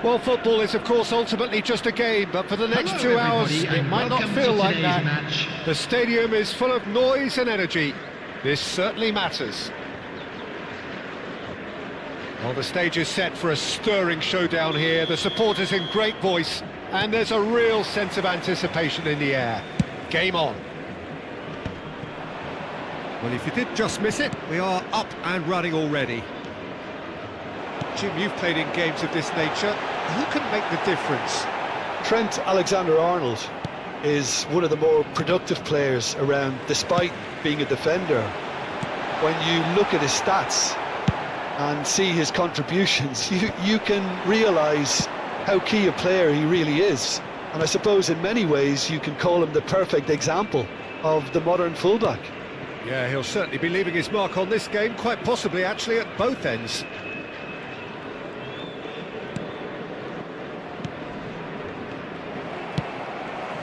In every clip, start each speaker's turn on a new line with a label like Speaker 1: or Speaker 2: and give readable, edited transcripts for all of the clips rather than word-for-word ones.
Speaker 1: Well, football is, of course, ultimately just a game, but for the next 2 hours, it might not feel like that. Match. The stadium is full of noise and energy. This certainly matters. Well, the stage is set for a stirring showdown here. The supporters in great voice, and there's a real sense of anticipation in the air. Game on.
Speaker 2: Well, if you did just miss it, we are up and running already. Jim, you've played in games of this nature. Who can make the difference?
Speaker 3: Trent Alexander-Arnold is one of the more productive players around, despite being a defender. When you look at his stats and see his contributions, you can realise how key a player he really is. And I suppose in many ways you can call him the perfect example of the modern fullback.
Speaker 2: Yeah, he'll certainly be leaving his mark on this game, quite possibly actually at both ends.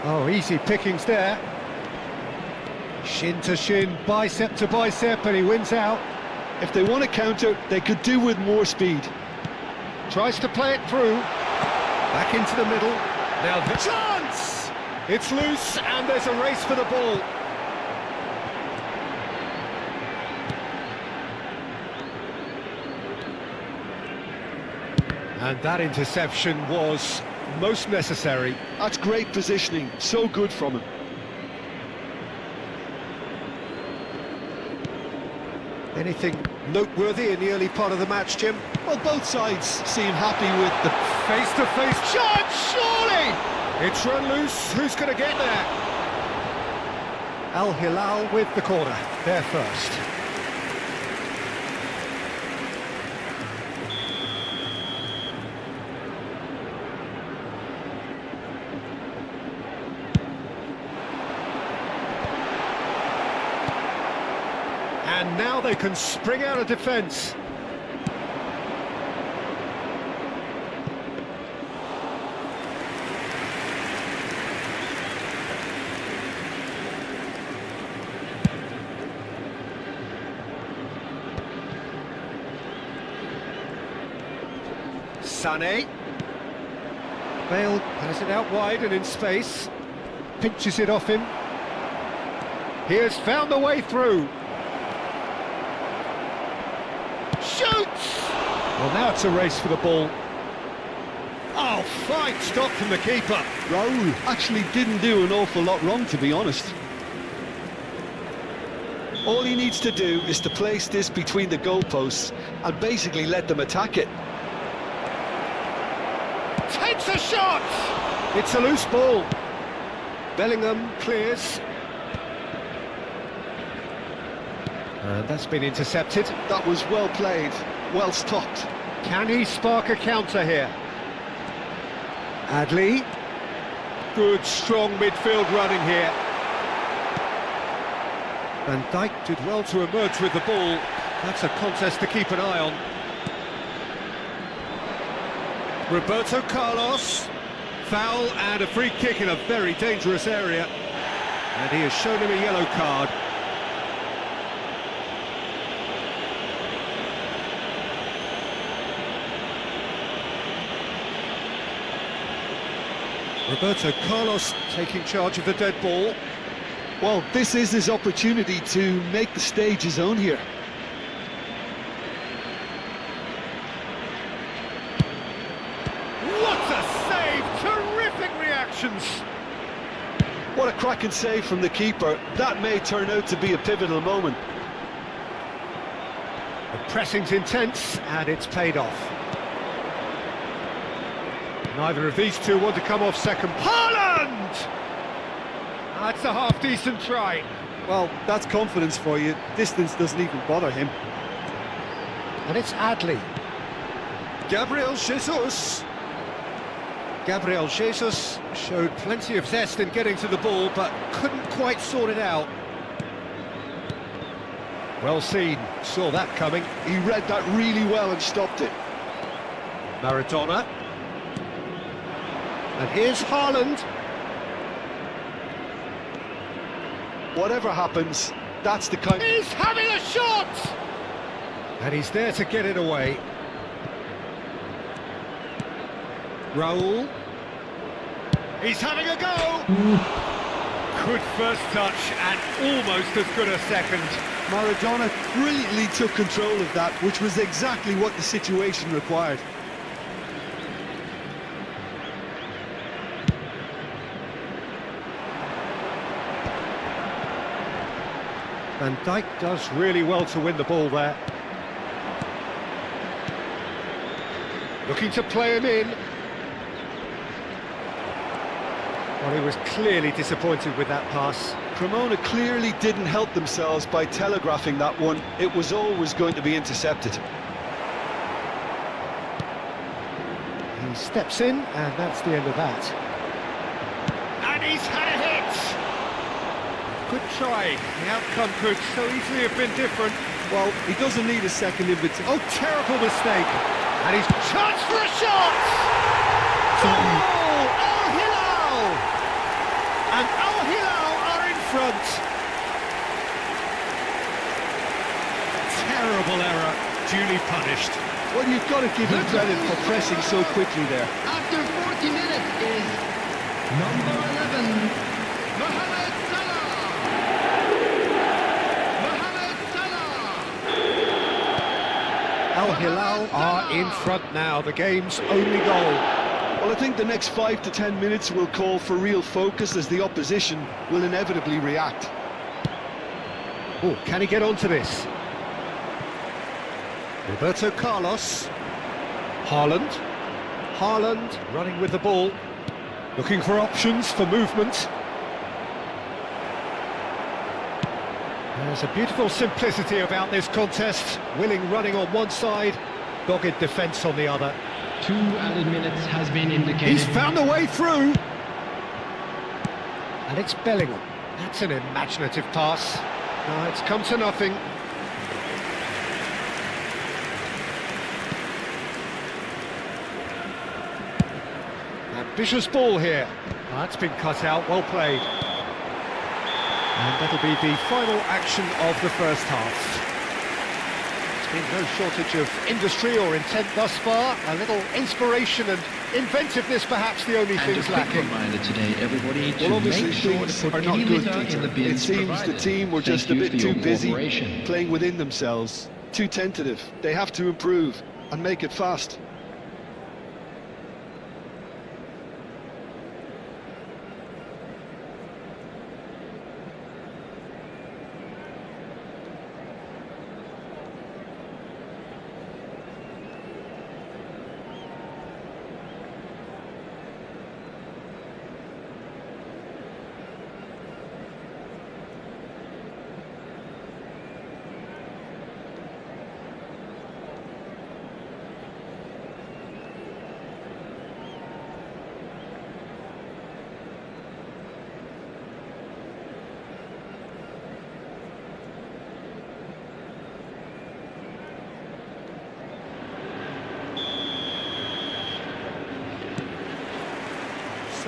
Speaker 2: Oh, easy pickings there. Shin to shin, bicep to bicep, and he wins out.
Speaker 3: If they want to counter, they could do with more speed.
Speaker 2: Tries to play it through. Back into the middle. Now the chance! It's loose, and there's a race for the ball. And that interception was most necessary.
Speaker 3: That's great positioning, so good from him.
Speaker 2: Anything noteworthy in the early part of the match, Jim?
Speaker 3: Well, both sides seem happy with the
Speaker 2: face-to-face chance, surely! It's run loose, who's going to get there? Al Hilal with the corner, there first. And now they can spring out of defence. Sané. Bale has it out wide and in space. Pinches it off him. He has found the way through. Shoots! Well, now it's a race for the ball. Oh, fine stop from the keeper.
Speaker 3: Raul actually didn't do an awful lot wrong, to be honest. All he needs to do is to place this between the goalposts and basically let them attack it.
Speaker 2: Takes a shot! It's a loose ball. Bellingham clears. And that's been intercepted.
Speaker 3: That was well played, well stopped.
Speaker 2: Can he spark a counter here? Adley. Good, strong midfield running here. Van Dijk did well to emerge with the ball. That's a contest to keep an eye on. Roberto Carlos. Foul and a free kick in a very dangerous area. And he has shown him a yellow card. Roberto Carlos taking charge of the dead ball.
Speaker 3: Well, this is his opportunity to make the stage his own here.
Speaker 2: What a save! Terrific reactions!
Speaker 3: What a cracking save from the keeper. That may turn out to be a pivotal moment.
Speaker 2: The pressing's intense, and it's paid off. Neither of these two want to come off second. Haaland! That's a half-decent try.
Speaker 4: Well, that's confidence for you. Distance doesn't even bother him.
Speaker 2: And it's Adley. Gabriel Jesus. Gabriel Jesus showed plenty of zest in getting to the ball, but couldn't quite sort it out. Well seen, saw that coming.
Speaker 3: He read that really well and stopped it.
Speaker 2: Maradona. And here's Haaland.
Speaker 3: Whatever happens, that's the kind...
Speaker 2: He's having a shot! And he's there to get it away. Raul. He's having a go! Good first touch and almost as good a second.
Speaker 4: Maradona brilliantly took control of that, which was exactly what the situation required.
Speaker 2: Van Dijk does really well to win the ball there. Looking to play him in. Well, he was clearly disappointed with that pass.
Speaker 3: Cremona clearly didn't help themselves by telegraphing that one. It was always going to be intercepted.
Speaker 2: He steps in, and that's the end of that. And he's had a hit! Good try. The outcome could so easily have been different.
Speaker 4: Well, he doesn't need a second invitation.
Speaker 2: Oh, terrible mistake. And he's chance for a shot! Goal! Al Hilal! And Al Hilal are in front. Terrible error, duly punished.
Speaker 3: Well, you've got to give him credit for pressing so quickly there.
Speaker 5: After 40 minutes is number 11, Mohamed Salah. Mohamed Salah.
Speaker 2: Al Hilal are in front now, the game's only goal.
Speaker 3: Well, I think the next 5 to 10 minutes will call for real focus as the opposition will inevitably react.
Speaker 2: Oh, can he get onto this? Roberto Carlos. Haaland. Haaland running with the ball. Looking for options for movement. There's a beautiful simplicity about this contest. Willing running on one side, dogged defence on the other.
Speaker 5: 2 added minutes has been indicated.
Speaker 2: He's found a way through. And it's Bellingham. That's an imaginative pass. No, it's come to nothing. Ambitious ball here. That's been cut out, well played. And that'll be the final action of the first half. There's been no shortage of industry or intent thus far. A little inspiration and inventiveness, perhaps the only things lacking.
Speaker 5: Reminder today, everybody, to
Speaker 3: Well, obviously
Speaker 5: make sure
Speaker 3: things
Speaker 5: to put
Speaker 3: are not
Speaker 5: any
Speaker 3: good,
Speaker 5: litter in the
Speaker 3: Peter. It
Speaker 5: bins
Speaker 3: seems the
Speaker 5: provided.
Speaker 3: team were just a
Speaker 5: Thank you
Speaker 3: bit
Speaker 5: for
Speaker 3: too
Speaker 5: your
Speaker 3: busy
Speaker 5: cooperation.
Speaker 3: playing within themselves, too tentative. They have to improve and make it fast.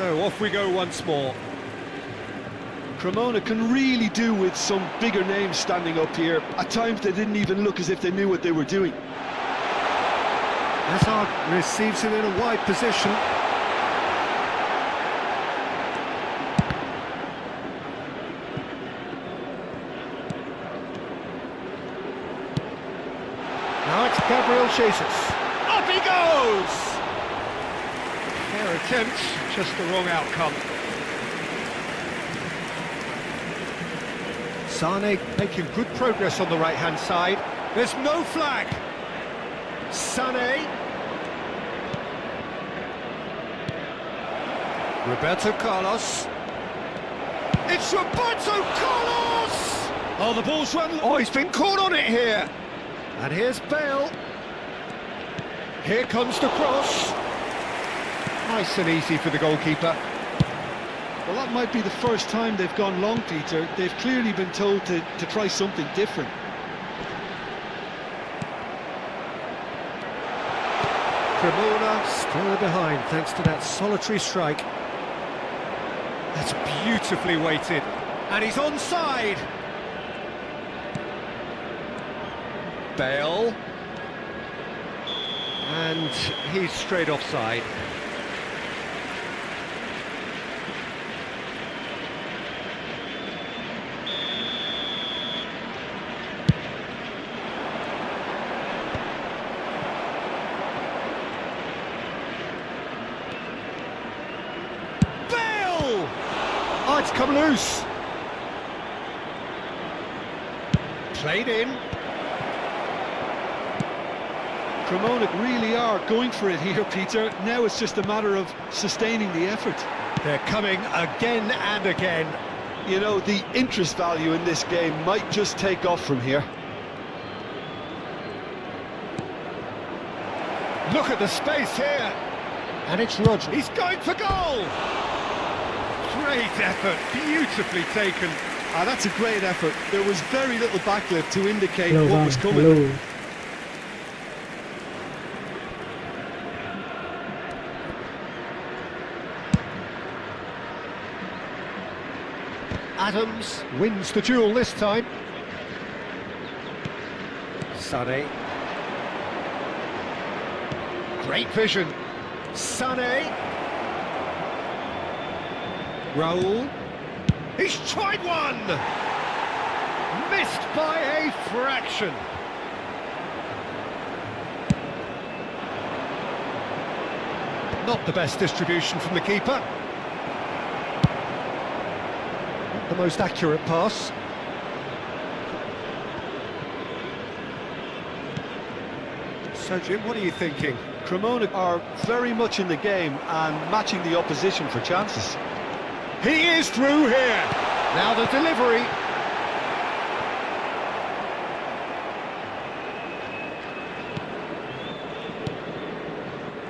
Speaker 2: So off we go once more.
Speaker 3: Cremona can really do with some bigger names standing up here. At times they didn't even look as if they knew what they were doing.
Speaker 2: Hazard receives it in a wide position. Now it's Gabriel Jesus. Up he goes! Fair attempt, just the wrong outcome. Sane making good progress on the right-hand side. There's no flag. Sane. Roberto Carlos. It's Roberto Carlos!
Speaker 3: Oh, the ball's run.
Speaker 2: Oh, he's been caught on it here. And here's Bale. Here comes the cross. Nice and easy for the goalkeeper.
Speaker 3: Well, that might be the first time they've gone long, Peter. They've clearly been told to try something different.
Speaker 2: Cremona still behind thanks to that solitary strike. That's beautifully weighted. And he's onside. Bale. And he's straight offside. Bale! Oh, it's come loose. Played in.
Speaker 3: Cremona really are going for it here, Peter. Now it's just a matter of sustaining the effort.
Speaker 2: They're coming again and again.
Speaker 3: You know, the interest value in this game might just take off from here.
Speaker 2: Look at the space here. And it's Rodri. He's going for goal. Great effort, beautifully taken.
Speaker 3: Ah, that's a great effort. There was very little backlift to indicate what was coming.
Speaker 2: Adams wins the duel this time. Sane. Great vision. Sane. Raul. He's tried one! Missed by a fraction. Not the best distribution from the keeper. Not the most accurate pass. So Jim, what are you thinking?
Speaker 3: Cremona are very much in the game and matching the opposition for chances.
Speaker 2: He is through here. Now the delivery.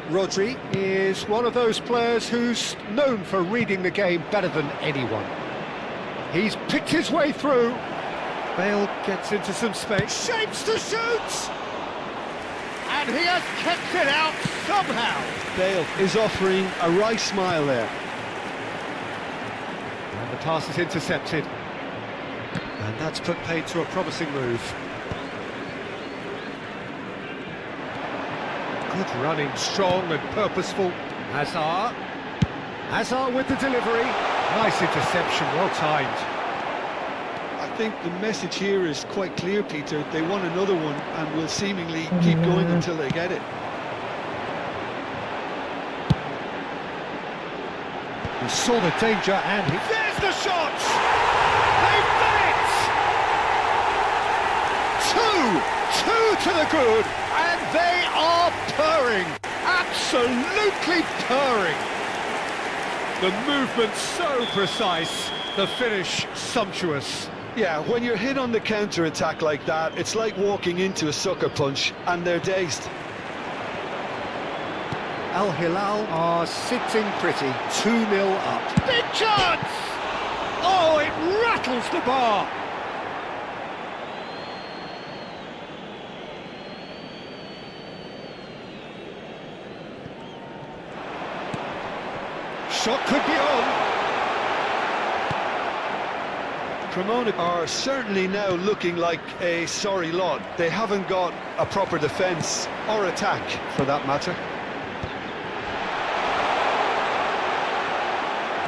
Speaker 2: Rodri is one of those players who's known for reading the game better than anyone. He's picked his way through. Bale gets into some space. Shapes to shoot! And he has kept it out somehow.
Speaker 3: Bale is offering a wry smile there.
Speaker 2: And the pass is intercepted. And that's put paid to a promising move. Good running, strong and purposeful. Hazard. Hazard with the delivery. Nice interception, well timed.
Speaker 3: I think the message here is quite clear, Peter. They want another one and will seemingly keep going until they get it.
Speaker 2: He saw the danger and there's the shot! They've done it! Two to the good, and they are purring, absolutely purring. The movement so precise, the finish sumptuous.
Speaker 3: Yeah, when you're hit on the counter-attack like that, it's like walking into a sucker punch, and they're dazed.
Speaker 2: Al Hilal are sitting pretty, 2-0 up. Big chance! Oh, it rattles the bar!
Speaker 1: shot could be on.
Speaker 3: Cremona are certainly now looking like a sorry lot. They haven't got a proper defence or attack, for that matter.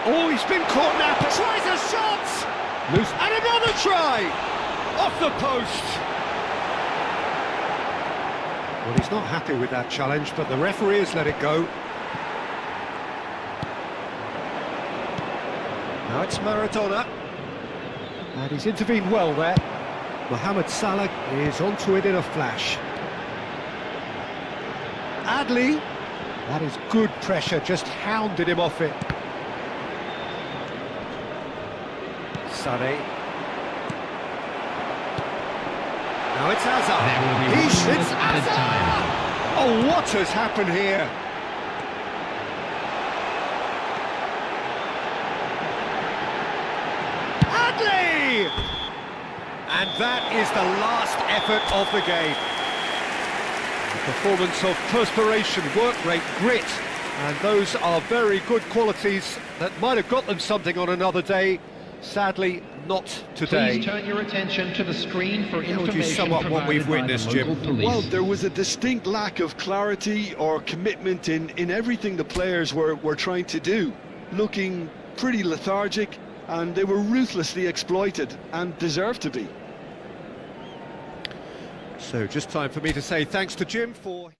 Speaker 1: Oh, he's been caught napping. Tries a shot! Loose. And another try! Off the post! Well, he's not happy with that challenge, but the referee has let it go. Now it's Maradona. And he's intervened well there. Mohamed Salah is onto it in a flash. Adli. That is good pressure, just hounded him off it. Sané. Now it's Hazard.
Speaker 5: There will be one minute added time.
Speaker 1: Oh, what has happened here? Adli! And that is the last effort of the game. A performance of perspiration, work rate, grit, and those are very good qualities that might have got them something on another day. Sadly, not today.
Speaker 5: Please turn your attention to the screen for
Speaker 1: How would
Speaker 5: information
Speaker 1: you sum up what we've
Speaker 5: provided by the
Speaker 1: witnessed,
Speaker 5: local
Speaker 1: Jim?
Speaker 5: police.
Speaker 4: Well, there was a distinct lack of clarity or commitment in everything the players were trying to do. Looking pretty lethargic, and they were ruthlessly exploited, and deserved to be.
Speaker 1: So just time for me to say thanks to Jim for...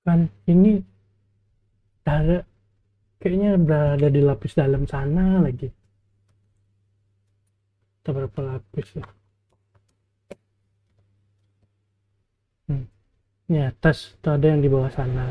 Speaker 6: Kan ini ada kayaknya berada di lapis dalam sana lagi. Kita berapa lapis ya? Ini atas tuh ada yang di bawah sana.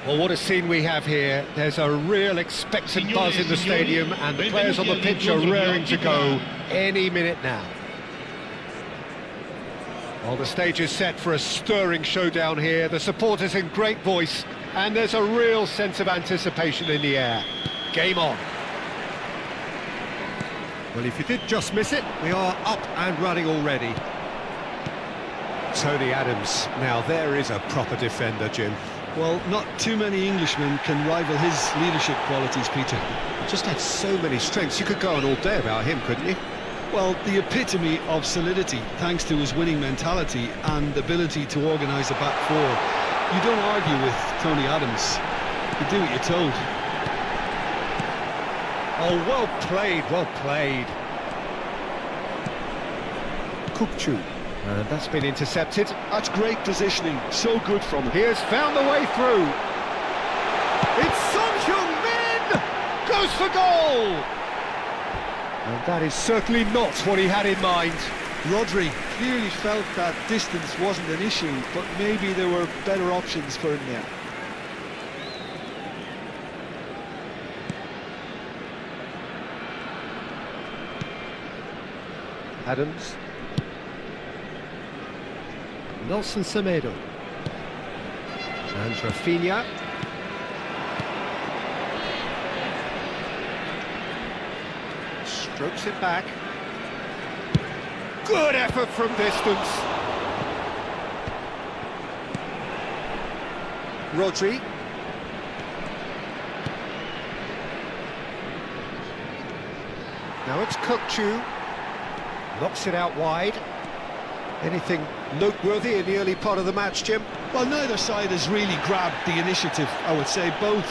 Speaker 1: Well, what a scene we have here. There's a real expectant buzz in the stadium, and the players on the pitch are raring to go any minute now. Well, the stage is set for a stirring showdown here. The supporters in great voice, and there's a real sense of anticipation in the air. Game on. Well, if you did just miss it, we are up and running already. Tony Adams. Now, there is a proper defender, Jim.
Speaker 4: Well, not too many Englishmen can rival his leadership qualities, Peter.
Speaker 1: Just had so many strengths. You could go on all day about him, couldn't you?
Speaker 4: Well, the epitome of solidity, thanks to his winning mentality and ability to organise a back four. You don't argue with Tony Adams. You do what you're told.
Speaker 1: Oh, well played, well played. Kukçu. And that's been intercepted.
Speaker 4: That's great positioning, so good from him.
Speaker 1: He has found the way through. It's Son Heung-min! Goes for goal! And that is certainly not what he had in mind.
Speaker 4: Rodri clearly felt that distance wasn't an issue, but maybe there were better options for him there.
Speaker 1: Adams. Nelson Semedo. And Rafinha. Strokes it back. Good effort from distance. Rodri. Now it's Kukçu. Knocks it out wide. Anything noteworthy in the early part of the match, Jim?
Speaker 4: Well, neither side has really grabbed the initiative, I would say. Both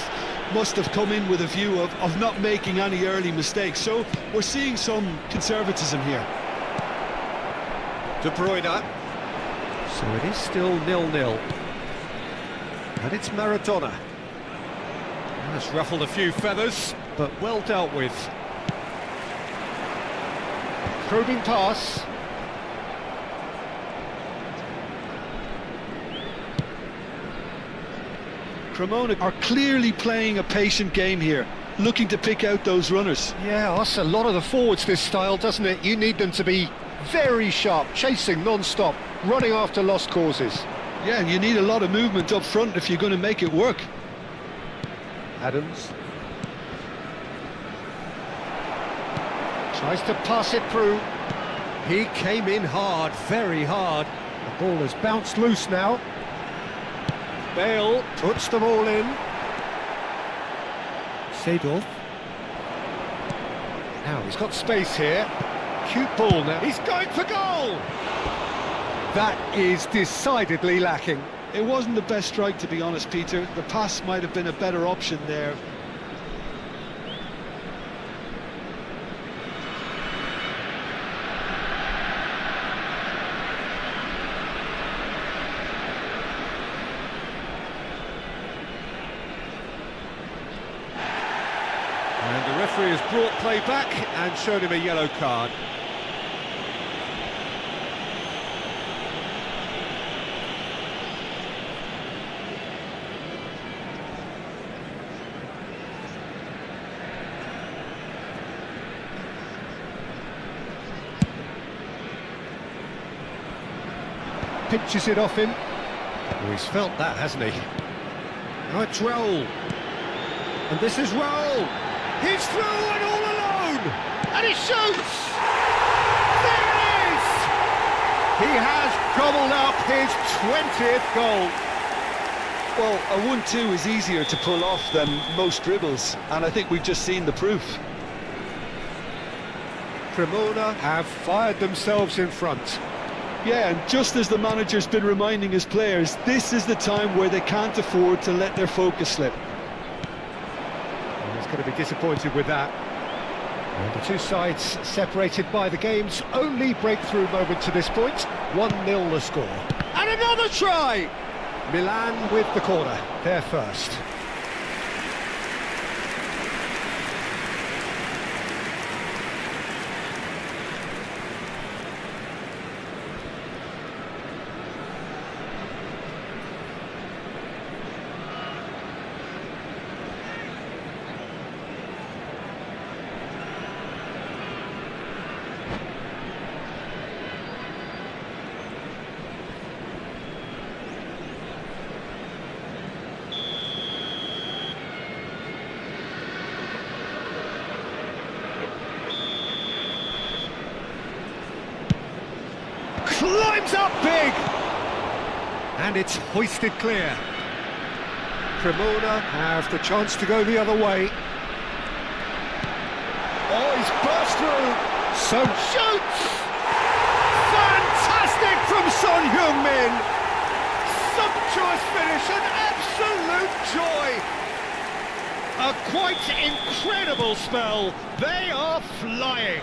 Speaker 4: must have come in with a view of not making any early mistakes. So we're seeing some conservatism here.
Speaker 1: De Bruyne. So it is still 0-0. And it's Maradona. That's ruffled a few feathers, but well dealt with. Probing pass.
Speaker 4: Cremona are clearly playing a patient game here, looking to pick out those runners.
Speaker 1: Yeah, that's a lot of the forwards, this style, doesn't it? You need them to be very sharp, chasing non-stop, running after lost causes.
Speaker 4: Yeah, and you need a lot of movement up front if you're going to make it work.
Speaker 1: Adams. Tries to pass it through. He came in hard, very hard. The ball has bounced loose now. Bale puts them all in. Seedorf. Now he's got space here. Cute ball now. He's going for goal! That is decidedly lacking.
Speaker 4: It wasn't the best strike, to be honest, Peter. The pass might have been a better option there.
Speaker 1: And the referee has brought play back and showed him a yellow card. Pinches it off him. Oh, he's felt that, hasn't he? Now it's Raul. And this is Raul. He's through and all alone! And he shoots! There it is! He has gobbled up his 20th goal.
Speaker 4: Well, a 1-2 is easier to pull off than most dribbles, and I think we've just seen the proof.
Speaker 1: Cremona have fired themselves in front.
Speaker 4: Yeah, and just as the manager's been reminding his players, this is the time where they can't afford to let their focus slip.
Speaker 1: He's going to be disappointed with that. And the two sides separated by the game's only breakthrough moment to this point. 1-0 the score. And another try! Milan with the corner. They're first. opens up big! And it's hoisted clear. Cremona have the chance to go the other way. Oh, he's burst through! Son shoots! Fantastic from Son Heung-min! Sumptuous finish, an absolute joy! A quite incredible spell. They are flying.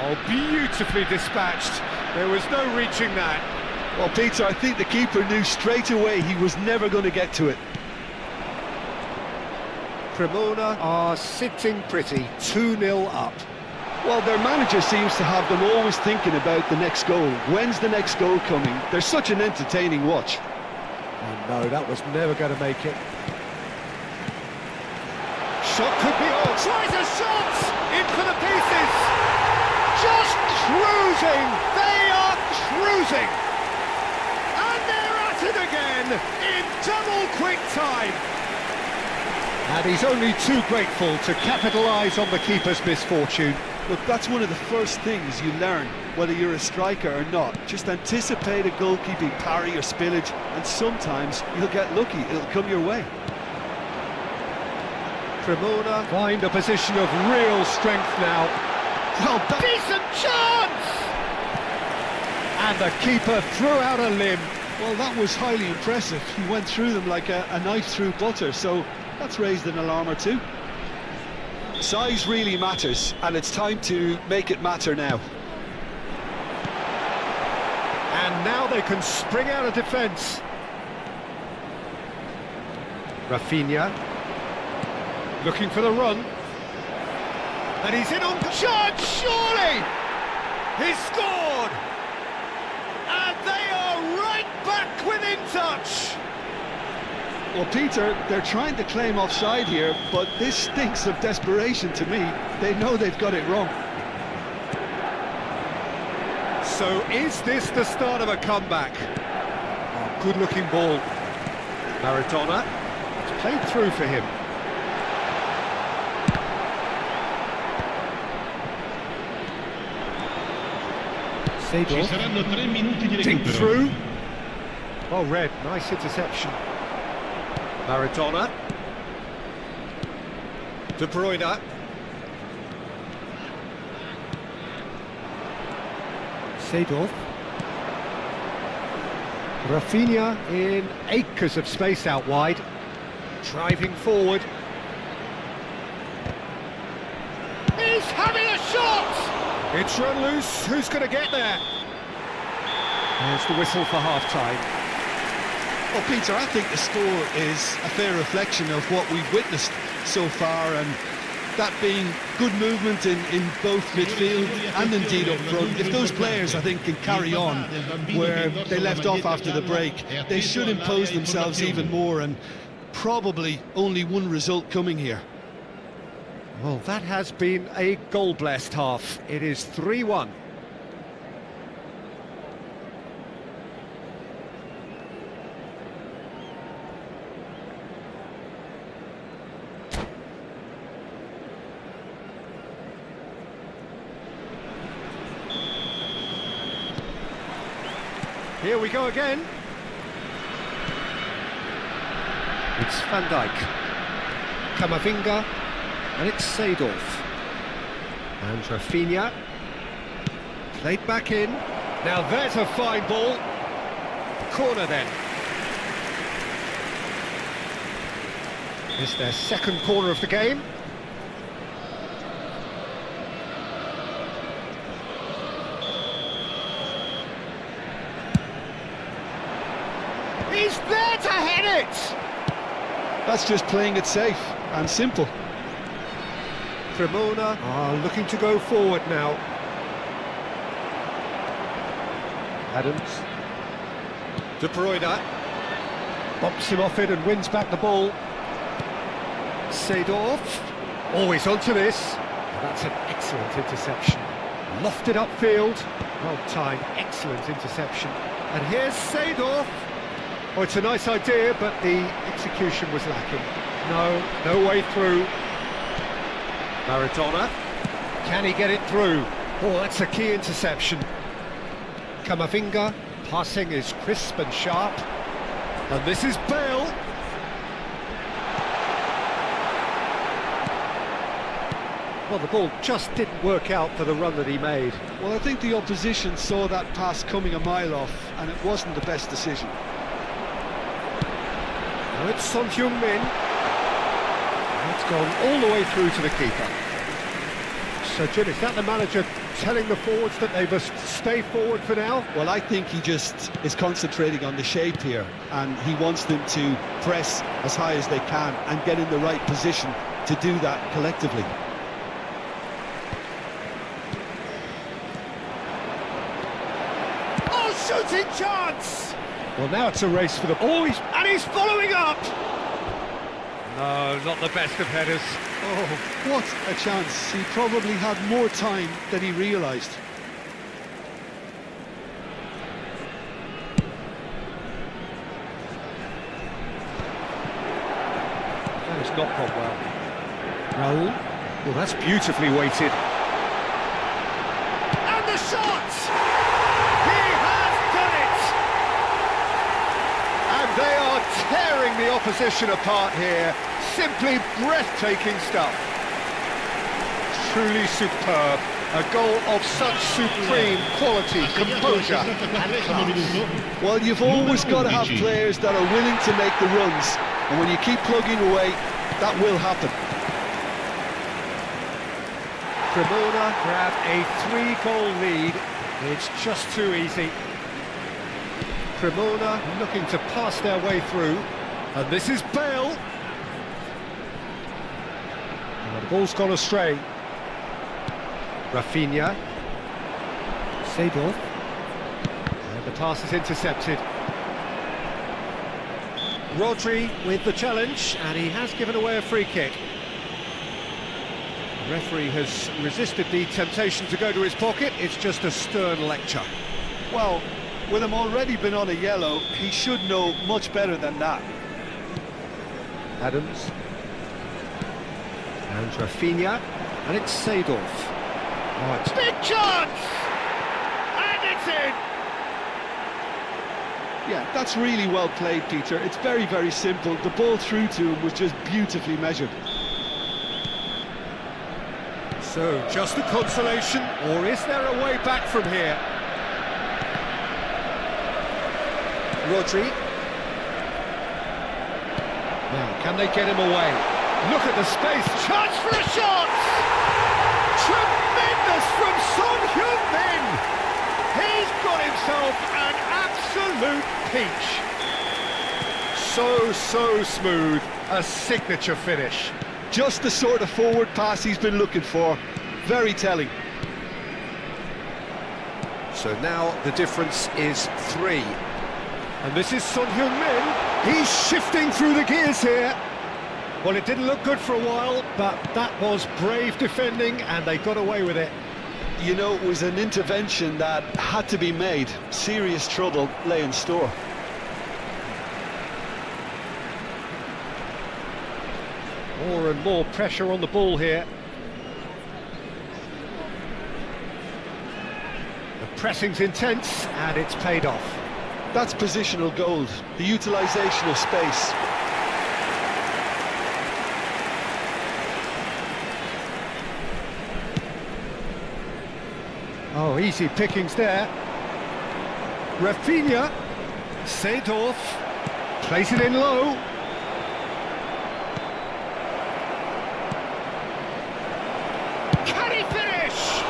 Speaker 1: Oh, beautifully dispatched. There was no reaching that.
Speaker 4: Well, Peter, I think the keeper knew straight away he was never going to get to it.
Speaker 1: Cremona are sitting pretty, 2-0 up.
Speaker 4: Well, their manager seems to have them always thinking about the next goal. When's the next goal coming? They're such an entertaining watch.
Speaker 1: Oh no, that was never going to make it. Shot could be on. Tries a shot! In for the pieces! Just cruising! They are cruising! And they're at it again in double quick time! And he's only too grateful to capitalise on the keeper's misfortune.
Speaker 4: Look, that's one of the first things you learn, whether you're a striker or not. Just anticipate a goalkeeping parry or spillage, and sometimes you'll get lucky, it'll come your way.
Speaker 1: Cremona find a position of real strength now. Well, decent chance! And the keeper threw out a limb.
Speaker 4: Well, that was highly impressive. He went through them like a knife through butter, so that's raised an alarm or two. Size really matters, and it's time to make it matter now.
Speaker 1: And now they can spring out of defence. Rafinha looking for the run. And he's in on charge, surely! He's scored! And they are right back within touch!
Speaker 4: Well, Peter, they're trying to claim offside here, but this stinks of desperation to me. They know they've got it wrong.
Speaker 1: So is this the start of a comeback? Oh, good-looking ball. Maradona. It's played through for him.
Speaker 5: Ci saranno 3 minuti di
Speaker 1: Dink
Speaker 5: recupero.
Speaker 1: through. Well read, nice interception. Maradona. De Bruyne. Seedorf. Rafinha in acres of space out wide. Driving forward. He's having a shot! It's run loose. Who's going to get there? There's the whistle for half-time.
Speaker 4: Well, Peter, I think the score is a fair reflection of what we've witnessed so far, and that being good movement in both midfield and indeed up front. If those players, I think, can carry on where they left off after the break, they should impose themselves even more, and probably only one result coming here.
Speaker 1: Well, that has been a goal-blessed half. It is 3-1. Here we go again. It's Van Dijk. Camavinga. And it's Seedorf. And Rafinha. Played back in. Now there's a fine ball. Corner then. It's their second corner of the game. He's there to head it!
Speaker 4: That's just playing it safe and simple.
Speaker 1: Cremona are looking to go forward now. Adams. De Bruyne. Bumps him off it and wins back the ball. Seedorf. Always onto this. That's an excellent interception. Lofted upfield. Well timed, excellent interception. And here's Seedorf. Oh, it's a nice idea, but the execution was lacking. No way through. Maradona. Can he get it through? Oh, that's a key interception. Camavinga, passing is crisp and sharp. And this is Bale. Well, the ball just didn't work out for the run that he made.
Speaker 4: Well, I think the opposition saw that pass coming a mile off, and it wasn't the best decision.
Speaker 1: Now it's Son Heung-min. It's gone all the way through to the keeper. So, Jim, is that the manager telling the forwards that they must stay forward for now?
Speaker 3: Well, I think he just is concentrating on the shape here, and he wants them to press as high as they can and get in the right position to do that collectively.
Speaker 1: Oh, shooting chance! Well, now it's a race for the ball, and he's following up! No, not the best of headers.
Speaker 4: Oh, what a chance. He probably had more time than he realised.
Speaker 1: That has not gone well. Raul. Well, that's beautifully weighted. And the shot! He has done it! And they are tearing the opposition apart here. Simply breathtaking stuff. Truly superb. A goal of such supreme quality, composure and class.
Speaker 4: Well, you've always got to have players that are willing to make the runs, and when you keep plugging away, that will happen.
Speaker 1: Cremona grab a 3-goal lead. It's just too easy. Cremona looking to pass their way through. And this is Bale. The ball's gone astray. Rafinha. Seedorf. And the pass is intercepted. Rodri with the challenge, and he has given away a free kick. The referee has resisted the temptation to go to his pocket. It's just a stern lecture.
Speaker 4: Well, with him already been on a yellow, he should know much better than that.
Speaker 1: Adams. And Rafinha. And it's Seedorf. Oh, it's big chance! And it's in!
Speaker 4: Yeah, that's really well played, Peter. It's very, very simple. The ball through to him was just beautifully measured.
Speaker 1: So, just a consolation, or is there a way back from here? Rodri. Now, can they get him away? Look at the space, chance for a shot! Tremendous from Son Heung-min! He's got himself an absolute peach. So smooth, a signature finish.
Speaker 4: Just the sort of forward pass he's been looking for. Very telling.
Speaker 1: So now the difference is 3. And this is Son Heung-min. He's shifting through the gears here. Well, it didn't look good for a while, but that was brave defending, and they got away with it.
Speaker 4: You know, it was an intervention that had to be made. Serious trouble lay in store.
Speaker 1: More and more pressure on the ball here. The pressing's intense, and it's paid off.
Speaker 4: That's positional gold, the utilisation of space.
Speaker 1: Oh, easy pickings there. Rafinha. Seedorf. Plays it in low. Can he finish?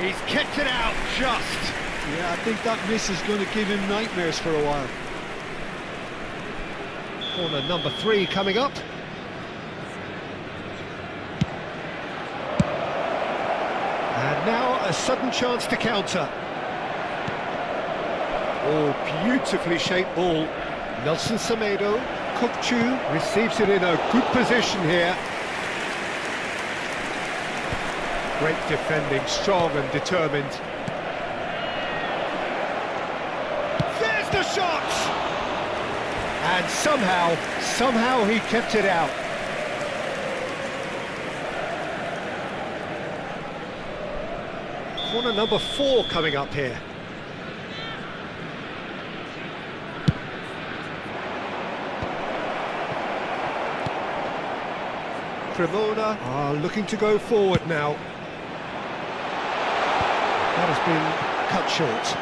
Speaker 1: He's kicked it out just.
Speaker 4: Yeah, I think that miss is going to give him nightmares for a while.
Speaker 1: Corner number 3 coming up. And now a sudden chance to counter. Oh, beautifully shaped ball. Nelson Semedo, Kukçu receives it in a good position here. Great defending, strong and determined. There's the shot! And somehow he kept it out. Corner number 4 coming up here. Cremona are looking to go forward now. That has been cut short.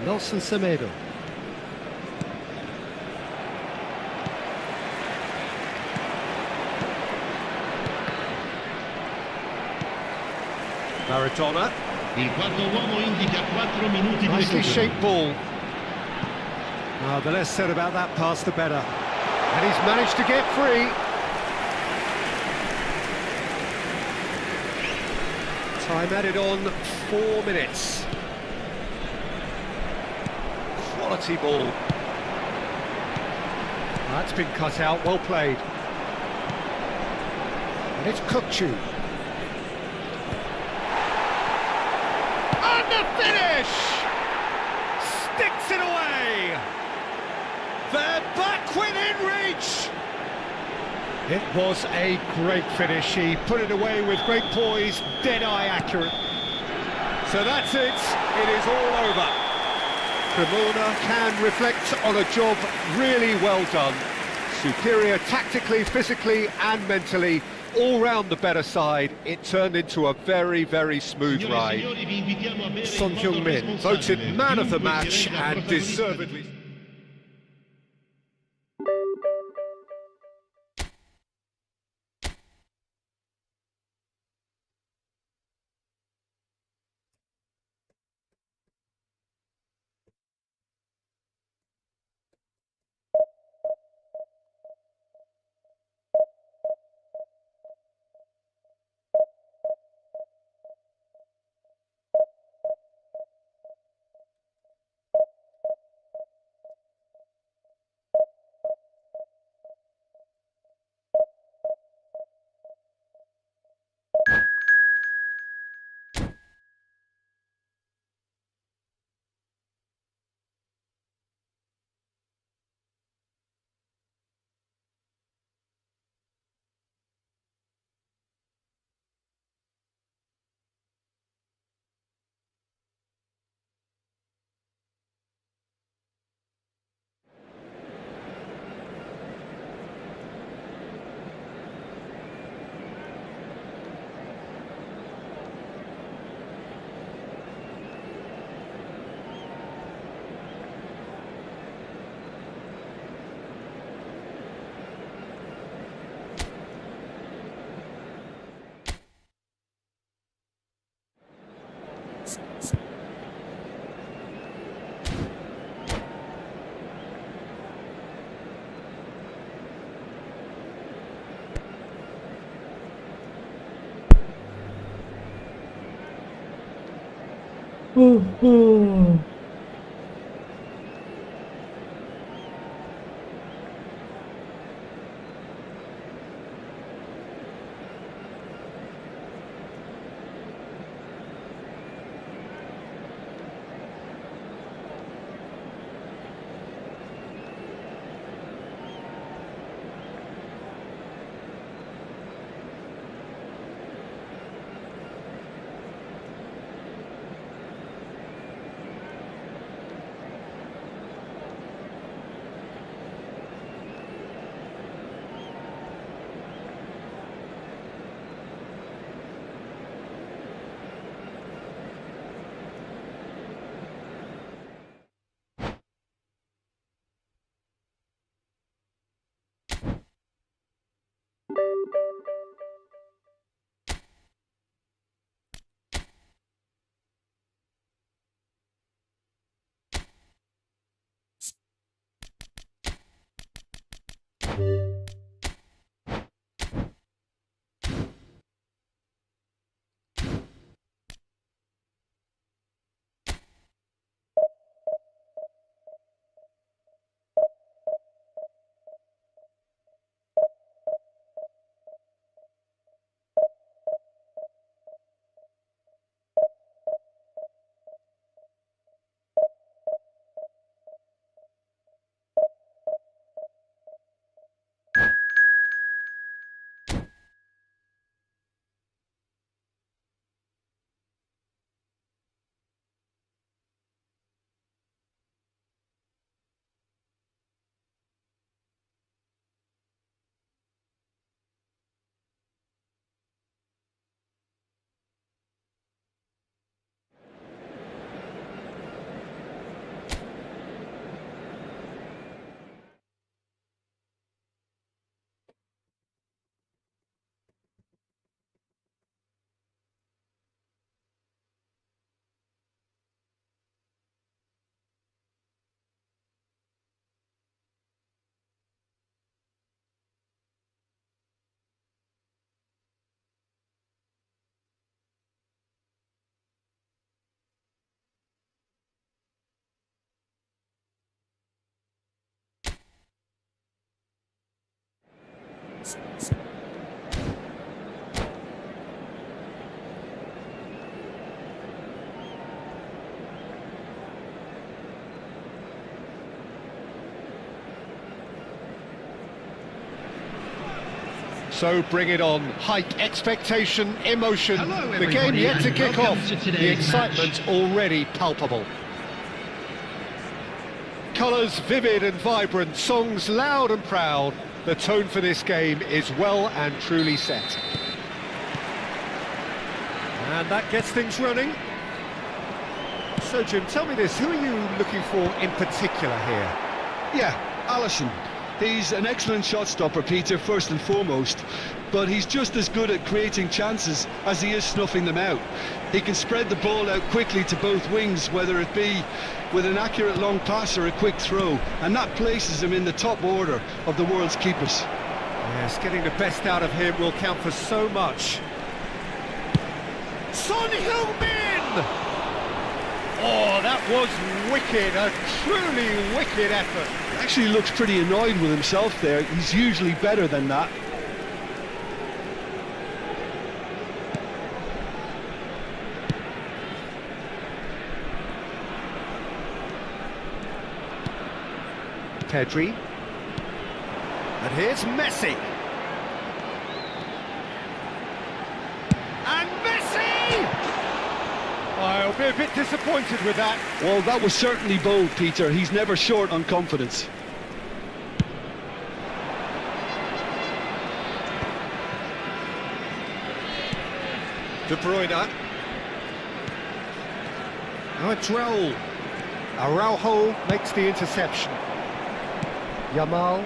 Speaker 1: Nelson Semedo. Maradona.
Speaker 5: Il quarto uomo indica 4 minuti di
Speaker 1: Nicely
Speaker 5: recupero.
Speaker 1: shaped ball. The less said about that pass, the better. And he's managed to get free. Time added on 4 minutes. Quality ball. That's been cut out, well played. And it's Kukçu. And the finish! Sticks it away! They're back within reach! It was a great finish. He put it away with great poise, dead-eye accurate. So that's it. It is all over. Cremona can reflect on a job really well done. Superior tactically, physically and mentally. All round the better side. It turned into a very, very smooth ride. Son Heung-min voted man of the match and deservedly. So bring it on. Hike expectation, emotion.
Speaker 5: Hello,
Speaker 1: The game
Speaker 5: everybody,
Speaker 1: yet to
Speaker 5: and
Speaker 1: kick
Speaker 5: welcome
Speaker 1: off.
Speaker 5: to
Speaker 1: The
Speaker 5: today's
Speaker 1: excitement already palpable. Colours vivid and vibrant, songs loud and proud. The tone for this game is well and truly set. And that gets things running. So Jim, tell me this, who are you looking for in particular here?
Speaker 4: Yeah, Alisson. He's an excellent shot stopper, Peter, first and foremost, but he's just as good at creating chances as he is snuffing them out. He can spread the ball out quickly to both wings, whether it be with an accurate long pass or a quick throw, and that places him in the top order of the world's keepers.
Speaker 1: Yes, getting the best out of him will count for so much. Son Heung-min! Oh, that was wicked, a truly wicked effort.
Speaker 4: Actually looks pretty annoyed with himself there. He's usually better than that.
Speaker 1: Pedri. And here's Messi. And Messi! I'll be a bit disappointed with that.
Speaker 4: Well, that was certainly bold, Peter. He's never short on confidence.
Speaker 1: De Bruyne. Now it's Raul. Araujo makes the interception. Yamal.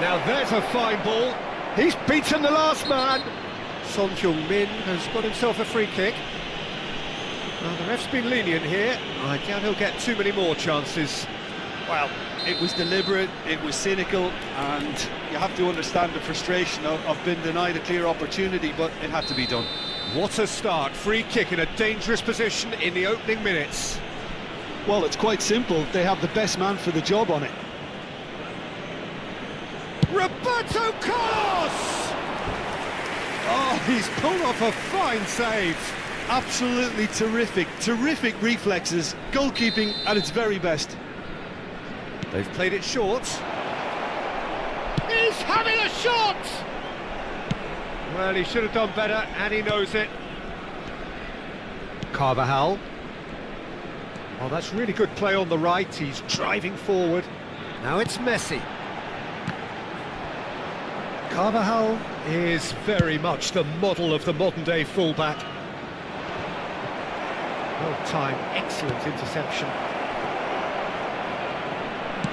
Speaker 1: Now there's a fine ball. He's beaten the last man. Son Heung-min has got himself a free kick. Well, the ref's been lenient here. I doubt he'll get too many more chances.
Speaker 7: Well, it was deliberate, it was cynical, and you have to understand the frustration of being denied a clear opportunity, but it had to be done.
Speaker 1: What a start. Free kick in a dangerous position in the opening minutes.
Speaker 4: Well, it's quite simple. They have the best man for the job on it.
Speaker 1: Roberto Carlos! Oh, he's pulled off a fine save.
Speaker 4: Absolutely terrific reflexes, goalkeeping at its very best.
Speaker 1: They've played it short. He's having a shot! Well, he should have done better, and he knows it. Carvajal. Oh, that's really good play on the right. He's driving forward. Now it's Messi. Carvajal is very much the model of the modern-day fullback. Well-timed, excellent interception.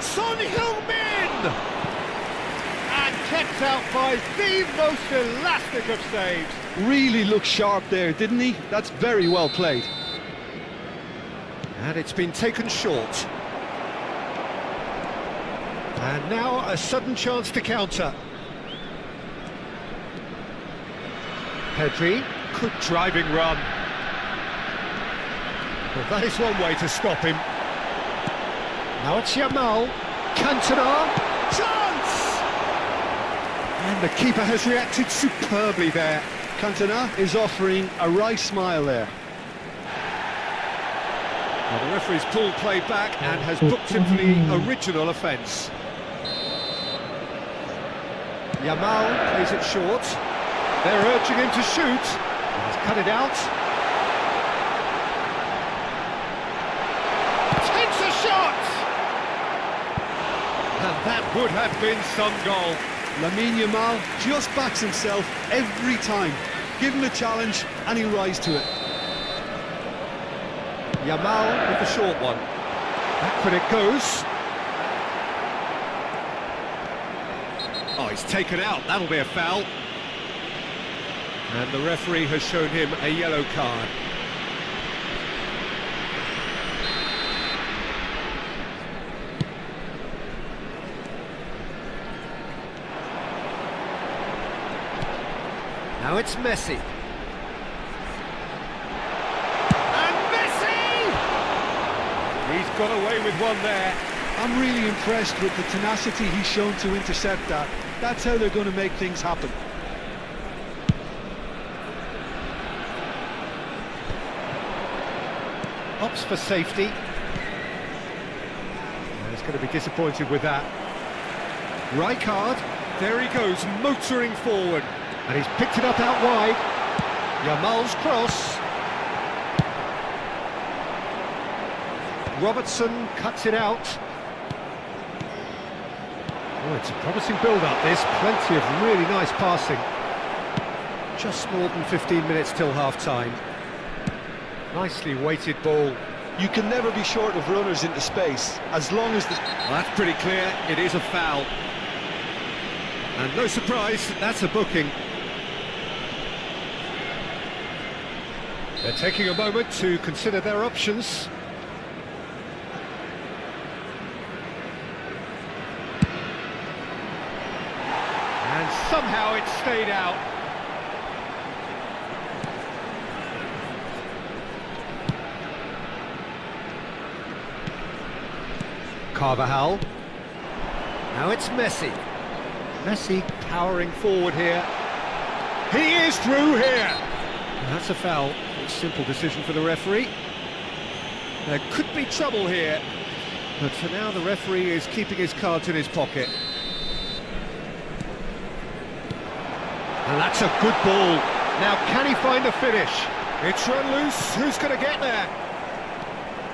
Speaker 1: Son Heung-min! And kept out by the most elastic of saves.
Speaker 4: Really looked sharp there, didn't he? That's very well played.
Speaker 1: And it's been taken short. And now a sudden chance to counter. Pedri, good driving run. Well, that is one way to stop him. Now it's Yamal. Cantona. Chance! And the keeper has reacted superbly there.
Speaker 4: Cantona is offering a wry smile there.
Speaker 1: Well, the referee's pulled play back and has booked him for the original offence. Yamal plays it short. They're urging him to shoot. He's cut it out. Takes a shot! And that would have been some goal.
Speaker 4: Lamine Yamal just backs himself every time. Give him a challenge and he'll rise to it.
Speaker 1: Yamal with the short one. Back when it goes. Oh, he's taken out. That'll be a foul. And the referee has shown him a yellow card. Now it's Messi. And Messi! He's got away with one there.
Speaker 4: I'm really impressed with the tenacity he's shown to intercept that. That's how they're going to make things happen.
Speaker 2: Opts for safety. He's going to be disappointed with that. Rijkaard, there he goes, motoring forward. And he's picked it up out wide. Yamal's cross. Robertson cuts it out. Oh, it's a promising build-up, this. Plenty of really nice passing. Just more than 15 minutes till half-time. Nicely weighted ball.
Speaker 3: You can never be short of runners into space, as long as the...
Speaker 1: Well, that's pretty clear, it is a foul. And no surprise, that's a booking.
Speaker 2: They're taking a moment to consider their options. And somehow it stayed out. Carvajal. Now it's Messi. Messi powering forward here. He is through here. And that's a foul. A simple decision for the referee. There could be trouble here, but for now the referee is keeping his cards in his pocket. And that's a good ball. Now can he find a finish? It's run loose. Who's going to get there?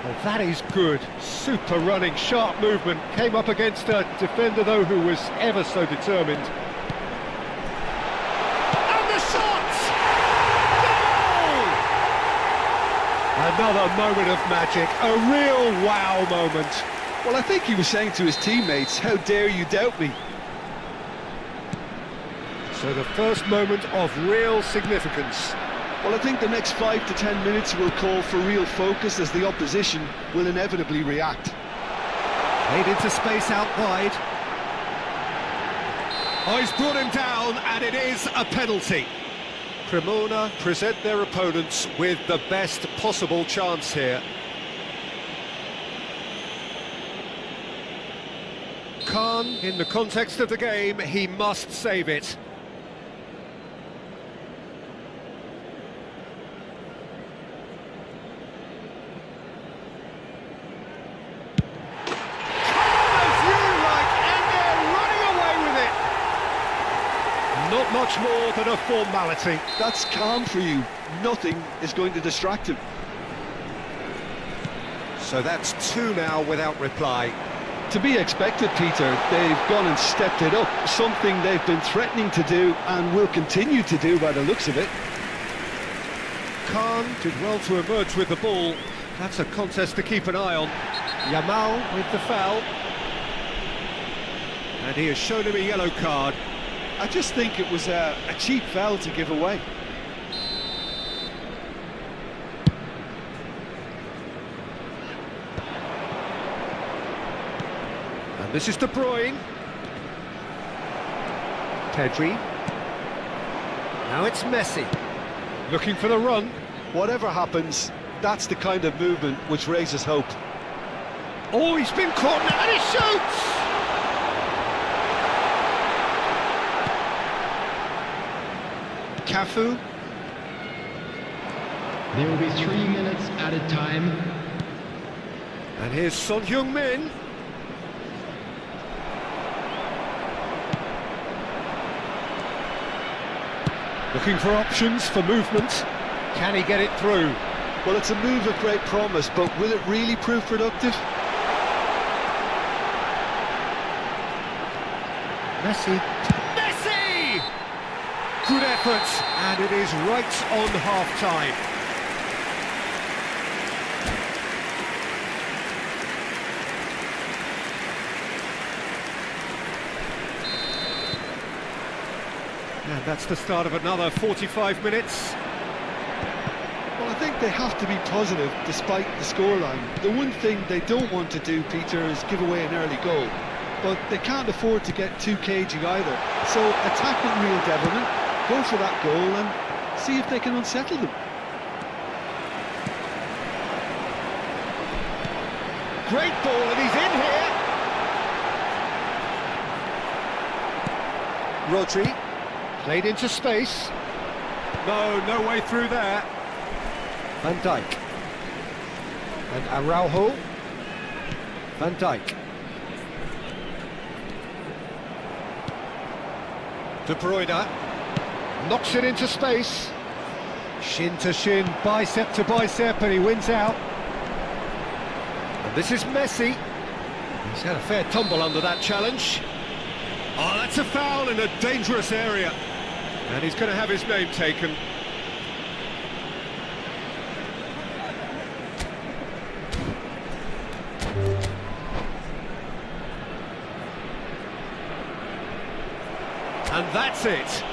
Speaker 2: Well, that is good. Super running, sharp movement. Came up against a defender, though, who was ever so determined. And the shot! Goal! Another moment of magic. A real wow moment.
Speaker 4: Well, I think he was saying to his teammates, how dare you doubt me?
Speaker 2: So the first moment of real significance.
Speaker 4: Well, I think the next 5 to 10 minutes will call for real focus as the opposition will inevitably react.
Speaker 1: Played into space out wide. Oh, he's brought him down, and it is a penalty.
Speaker 2: Cremona present their opponents with the best possible chance here. Khan, in the context of the game, he must save it. Not much more than a formality.
Speaker 4: That's calm for you. Nothing is going to distract him.
Speaker 2: So that's two now without reply.
Speaker 4: To be expected, Peter. They've gone and stepped it up. Something they've been threatening to do and will continue to do by the looks of it.
Speaker 2: Khan did well to emerge with the ball. That's a contest to keep an eye on. Yamal with the foul. And he has shown him a yellow card.
Speaker 4: I just think it was a cheap foul to give away.
Speaker 2: And this is De Bruyne. Pedri. Now it's Messi. Looking for the run.
Speaker 3: Whatever happens, that's the kind of movement which raises hope.
Speaker 2: Oh, he's been caught now, and he shoots! Cafu.
Speaker 5: There will be 3 minutes added time.
Speaker 2: And here's Son Heung-min. Looking for options for movement. Can he get it through?
Speaker 3: Well, it's a move of great promise, but will it really prove productive?
Speaker 2: Messi. Good effort, and it is right on half-time. And that's the start of another 45 minutes.
Speaker 4: Well, I think they have to be positive despite the scoreline. The one thing they don't want to do, Peter, is give away an early goal. But they can't afford to get too cagey either. So attack with real devilment. Go for that goal and see if they can unsettle them.
Speaker 2: Great ball, and he's in here.
Speaker 1: Rodri, played into space. No way through there. Van Dijk. And Araujo. Van Dijk. De Bruyne. Knocks it into space. Shin to shin, bicep to bicep, and he wins out. And this is Messi. He's had a fair tumble under that challenge. Oh, that's a foul in a dangerous area. And he's going to have his name taken. And that's it.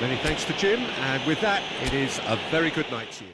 Speaker 1: Many thanks to Jim, and with that, it is a very good night to you.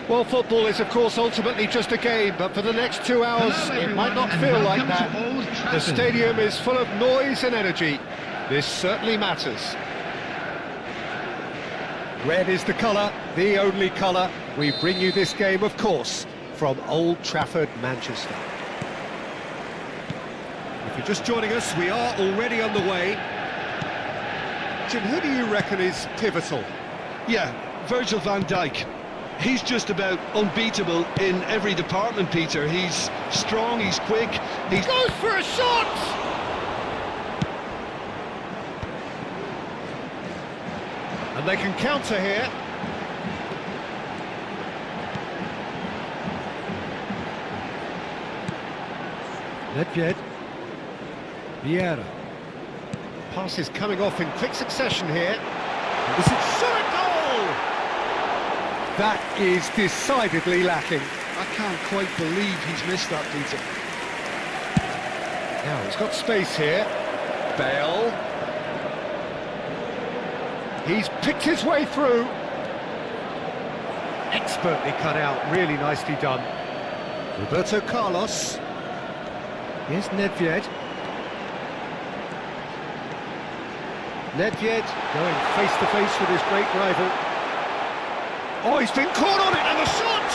Speaker 1: Well, football is, of course, ultimately just a game, but for the next 2 hours, it might not feel like that. The stadium is full of noise and energy. This certainly matters. Red is the colour, the only colour. We bring you this game, of course, from Old Trafford, Manchester. If you're just joining us, we are already underway. Jim, who do you reckon is pivotal?
Speaker 4: Yeah, Virgil van Dijk. He's just about unbeatable in every department, Peter. He's strong, he's quick, he
Speaker 1: goes for a shot! And they can counter here. Nedved. Vieira. Pass is coming off in quick succession here. And this is shot goal! That is decidedly lacking.
Speaker 4: I can't quite believe he's missed that, Peter.
Speaker 1: Now he's got space here. Bale. He's picked his way through. Expertly cut out, really nicely done.
Speaker 2: Roberto Carlos. Here's Nedved. Nedved going face to face with his great rival. Oh, he's been caught on it, and the shot!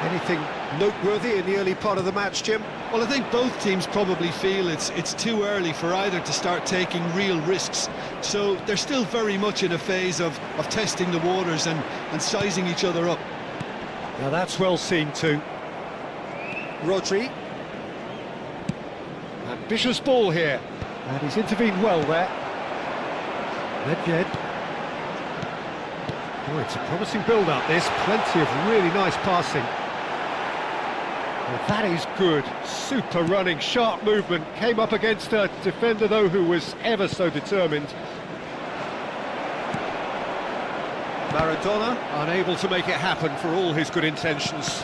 Speaker 2: Anything noteworthy in the early part of the match, Jim?
Speaker 4: Well, I think both teams probably feel it's too early for either to start taking real risks. So they're still very much in a phase of testing the waters and sizing each other up.
Speaker 2: Now that's well seen too. Rodri. Ambitious ball here. And he's intervened well there. Nedved. Oh, it's a promising build-up, this. Plenty of really nice passing. Well, that is good. Super running, sharp movement. Came up against a defender, though, who was ever so determined. Maradona unable to make it happen for all his good intentions.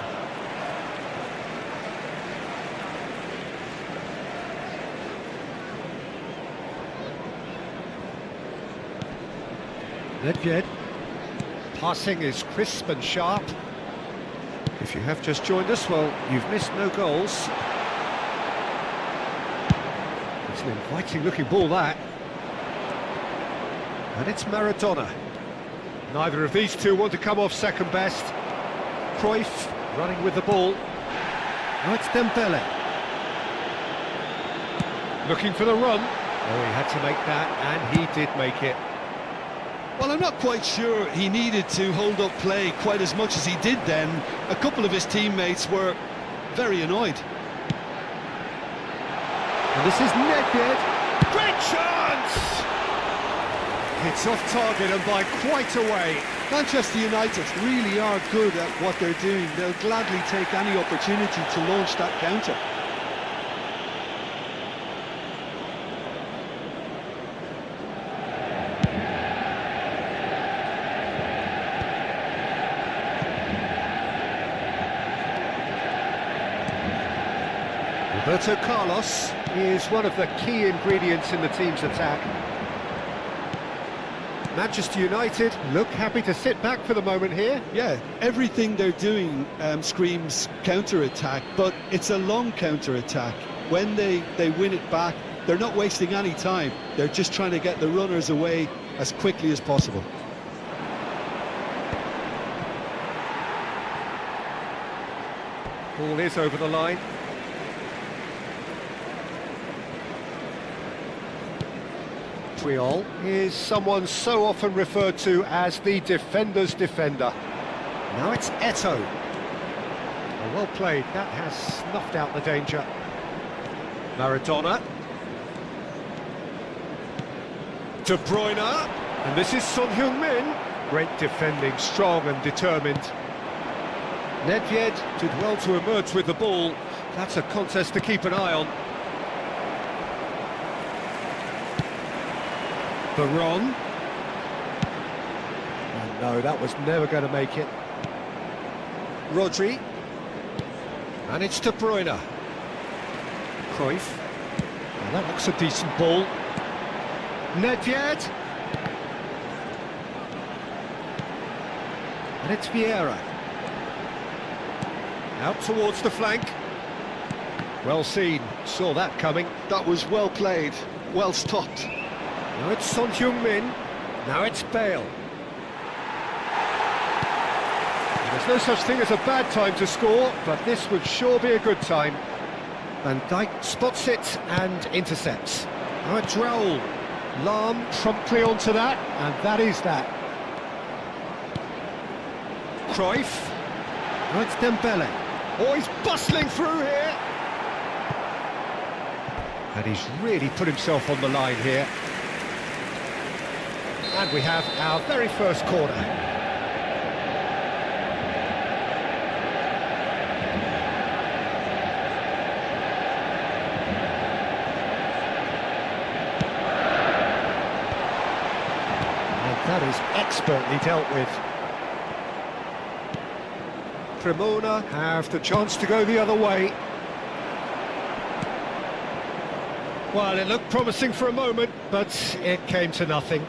Speaker 2: Nedved. Passing is crisp and sharp. If you have just joined us, well, you've missed no goals. It's an inviting-looking ball, that. And it's Maradona. Neither of these two want to come off second best. Cruyff running with the ball. Now it's Dembele. Looking for the run. Oh, he had to make that, and he did make it.
Speaker 4: Well, I'm not quite sure he needed to hold up play quite as much as he did then. A couple of his teammates were very annoyed.
Speaker 2: And this is Nedved. Great chance! It's off target and by quite a way.
Speaker 4: Manchester United really are good at what they're doing. They'll gladly take any opportunity to launch that counter.
Speaker 2: Roberto Carlos is one of the key ingredients in the team's attack. Manchester United look happy to sit back for the moment here.
Speaker 4: Yeah, everything they're doing screams counter-attack, but it's a long counter-attack. When they win it back, they're not wasting any time. They're just trying to get the runners away as quickly as possible.
Speaker 2: Ball is over the line. Puyol is someone so often referred to as the defender's defender. Now it's Eto'o. Oh, well played, that has snuffed out the danger. Maradona. De Bruyne. And this is Son Heung-min. Great defending, strong and determined. Nedved did well to emerge with the ball. That's a contest to keep an eye on. Baron. And no, that was never going to make it. Rodri. And it's De Bruyne. Cruyff. Well, that looks a decent ball. Nedved. And it's Vieira. Out towards the flank. Well seen, saw that coming.
Speaker 4: That was well played, well stopped.
Speaker 2: Now it's Son Heung-min, now it's Bale. There's no such thing as a bad time to score, but this would sure be a good time. Van Dijk spots it and intercepts. Now it's Raul. Lahm promptly onto that, and that is that. Cruyff. Now it's Dembele. Oh, he's bustling through here. And he's really put himself on the line here. And we have our very first corner. And that is expertly dealt with. Cremona have the chance to go the other way. Well, it looked promising for a moment, but it came to nothing.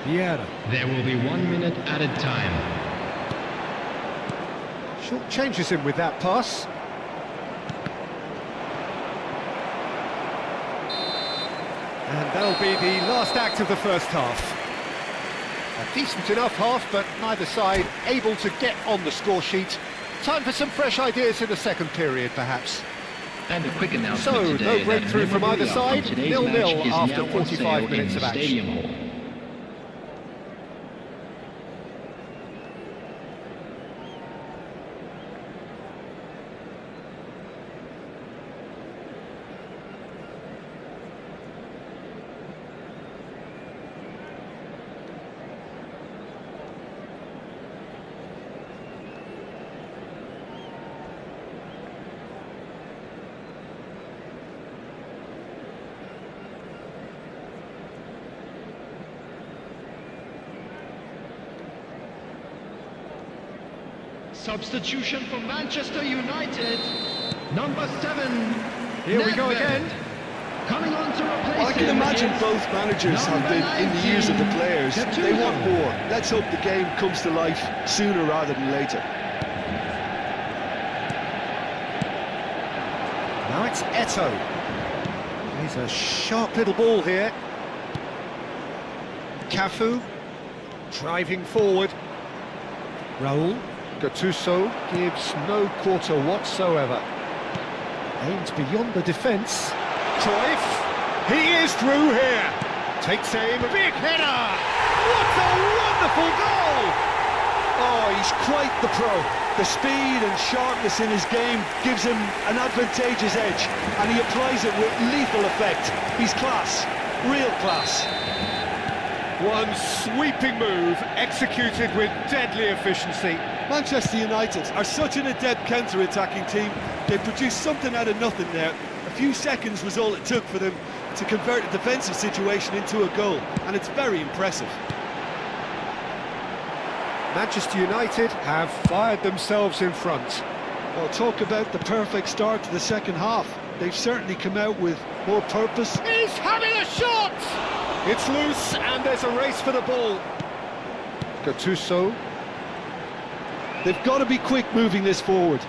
Speaker 1: Vieira.
Speaker 5: There will be 1 minute added time.
Speaker 1: Short changes him with that pass. And that'll be the last act of the first half. A decent enough half, but neither side able to get on the score sheet. Time for some fresh ideas in the second period, perhaps.
Speaker 5: And a quick announcement
Speaker 1: So,
Speaker 5: today
Speaker 1: no breakthrough from either side, 0-0 after 45 minutes of action.
Speaker 5: Stadium Hall. Substitution for Manchester United. Number 7.
Speaker 1: Here we go again.
Speaker 5: Coming on to replace
Speaker 4: Well, I can
Speaker 5: him
Speaker 4: imagine
Speaker 5: is
Speaker 4: both managers have been in the ears of the players. They want more. Let's hope the game comes to life sooner rather than later.
Speaker 1: Now it's Eto. He's a sharp little ball here. Cafu driving forward. Raul. Gattuso gives no quarter whatsoever. Aims beyond the defence. Cruyff. He is through here. Takes aim. Big header. What a wonderful goal!
Speaker 4: Oh, he's quite the pro. The speed and sharpness in his game gives him an advantageous edge, and he applies it with lethal effect. He's class, real class.
Speaker 1: One sweeping move executed with deadly efficiency.
Speaker 4: Manchester United are such an adept counter-attacking team. They produced something out of nothing there. A few seconds was all it took for them to convert a defensive situation into a goal, and it's very impressive.
Speaker 1: Manchester United have fired themselves in front.
Speaker 4: Well, talk about the perfect start to the second half. They've certainly come out with more purpose.
Speaker 1: He's having a shot! It's loose and there's a race for the ball. Gattuso.
Speaker 4: They've got to be quick moving this forward.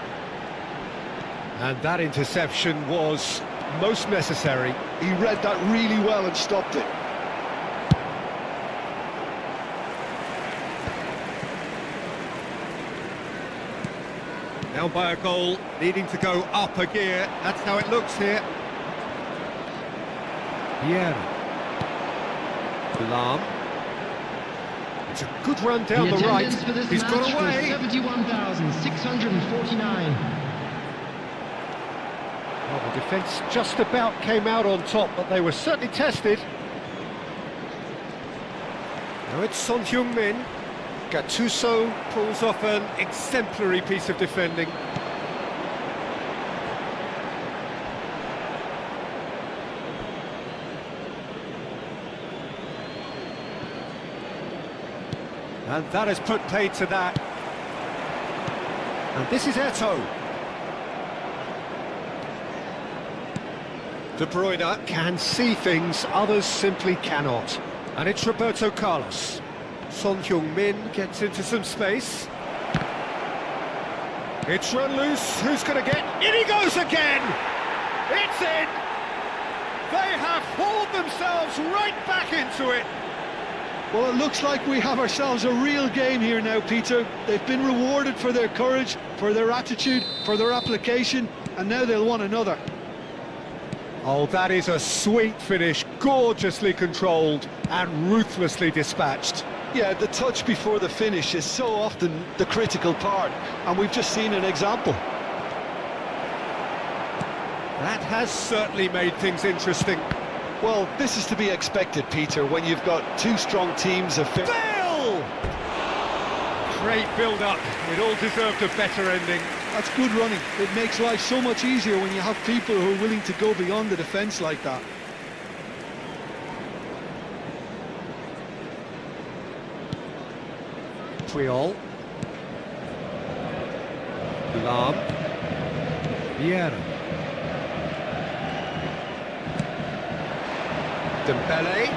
Speaker 1: And that interception was most necessary.
Speaker 4: He read that really well and stopped it.
Speaker 1: Down by a goal, needing to go up a gear. That's how it looks here. Vieira. Lam. It's a good run down the right. He's got away.
Speaker 5: 71,649.
Speaker 1: Well, the defence just about came out on top, but they were certainly tested. Now it's Son Heung-min. Gattuso pulls off an exemplary piece of defending. And that has put paid to that. And this is Eto. De Bruyne can see things others simply cannot. And it's Roberto Carlos. Son Heung-min gets into some space. It's run loose. Who's going to get... In he goes again! It's in! They have hauled themselves right back into it.
Speaker 4: Well, it looks like we have ourselves a real game here now, Peter. They've been rewarded for their courage, for their attitude, for their application, and now they'll want another.
Speaker 1: Oh, that is a sweet finish, gorgeously controlled and ruthlessly dispatched.
Speaker 4: Yeah, the touch before the finish is so often the critical part, and we've just seen an example.
Speaker 1: That has certainly made things interesting.
Speaker 4: Well, this is to be expected, Peter, when you've got two strong teams of...
Speaker 1: Bill! Great build-up. It all deserved a better ending.
Speaker 4: That's good running. It makes life so much easier when you have people who are willing to go beyond the defence like that.
Speaker 1: Puyol. Lam. Vieira. Dembele.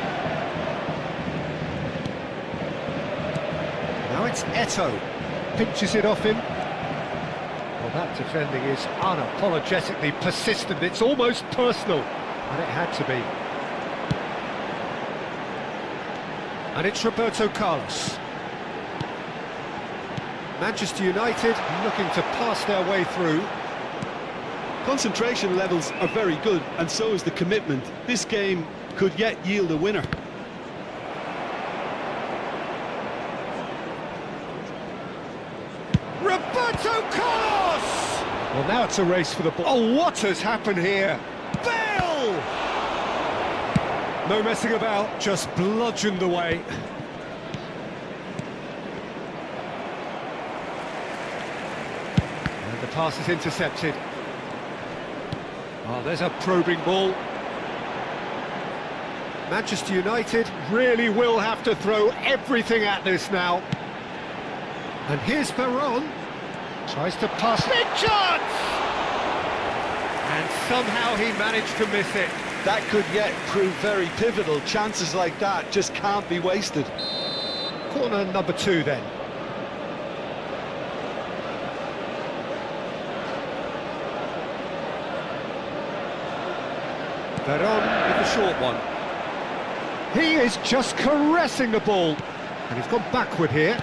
Speaker 1: It's Eto. Pinches it off him. Well, that defending is unapologetically persistent. It's almost personal. And it had to be. And it's Roberto Carlos. Manchester United looking to pass their way through.
Speaker 4: Concentration levels are very good, and so is the commitment. This game could yet yield a winner.
Speaker 1: Roberto Carlos! Well, now it's a race for the ball. Oh, what has happened here? Bale! No messing about, just bludgeoned away. And the pass is intercepted. Oh, there's a probing ball. Manchester United really will have to throw everything at this now. And here's Perron. Tries to pass. Big chance! And somehow he managed to miss it.
Speaker 3: That could yet prove very pivotal. Chances like that just can't be wasted.
Speaker 1: Corner number 2 then. Perron with the short one. He is just caressing the ball. And he's gone backward here.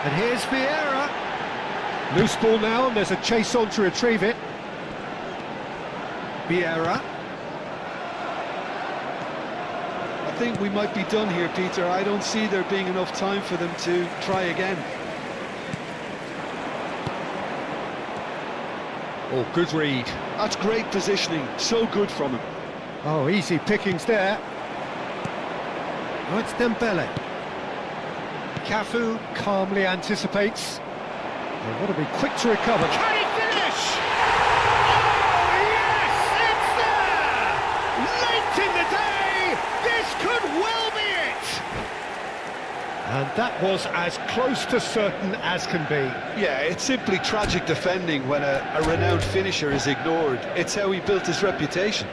Speaker 1: And here's Vieira. Loose ball now, and there's a chase on to retrieve it. Vieira.
Speaker 4: I think we might be done here, Peter. I don't see there being enough time for them to try again.
Speaker 1: Oh, good read.
Speaker 4: That's great positioning. So good from him.
Speaker 1: Oh, easy pickings there. Oh, it's Dembele. Cafu calmly anticipates. They want to be quick to recover. Can he finish? Oh, yes, it's there! Late in the day, this could well be it! And that was as close to certain as can be.
Speaker 3: Yeah, it's simply tragic defending when a renowned finisher is ignored. It's how he built his reputation.